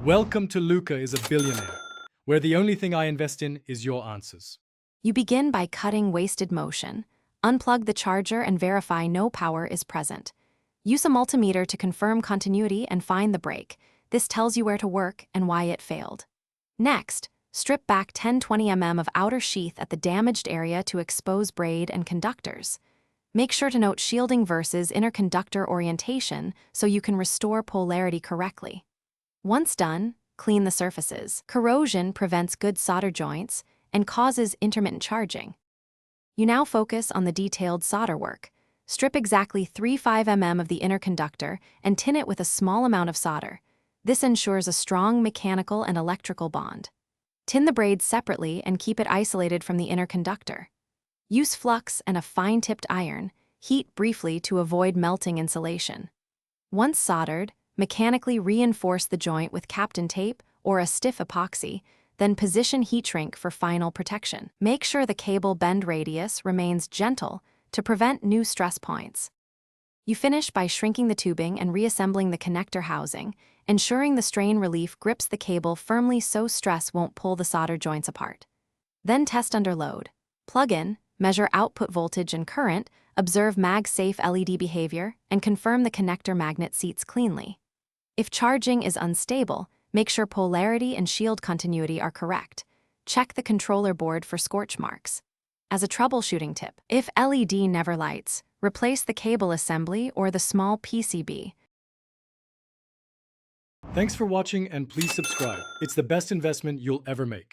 Welcome to Luca is a Billionaire, where the only thing I invest in is your answers. You begin by cutting wasted motion. Unplug the charger and verify no power is present. Use a multimeter to confirm continuity and find the break. This tells you where to work and why it failed. Next, strip back 10-20 mm of outer sheath at the damaged area to expose braid and conductors. Make sure to note shielding versus inner conductor orientation so you can restore polarity correctly. Once done, clean the surfaces. Corrosion prevents good solder joints and causes intermittent charging. You now focus on the detailed solder work. Strip exactly 3-5 mm of the inner conductor and tin it with a small amount of solder. This ensures a strong mechanical and electrical bond. Tin the braids separately and keep it isolated from the inner conductor. Use flux and a fine-tipped iron. Heat briefly to avoid melting insulation. Once soldered, mechanically reinforce the joint with Kapton tape or a stiff epoxy, then position heat shrink for final protection. Make sure the cable bend radius remains gentle to prevent new stress points. You finish by shrinking the tubing and reassembling the connector housing, ensuring the strain relief grips the cable firmly so stress won't pull the solder joints apart. Then test under load. Plug in, measure output voltage and current, observe Magsafe LED behavior, and confirm the connector magnet seats cleanly. If charging is unstable, make sure polarity and shield continuity are correct. Check the controller board for scorch marks. As a troubleshooting tip, if LED never lights, replace the cable assembly or the small PCB. Thanks for watching and please subscribe. It's the best investment you'll ever make.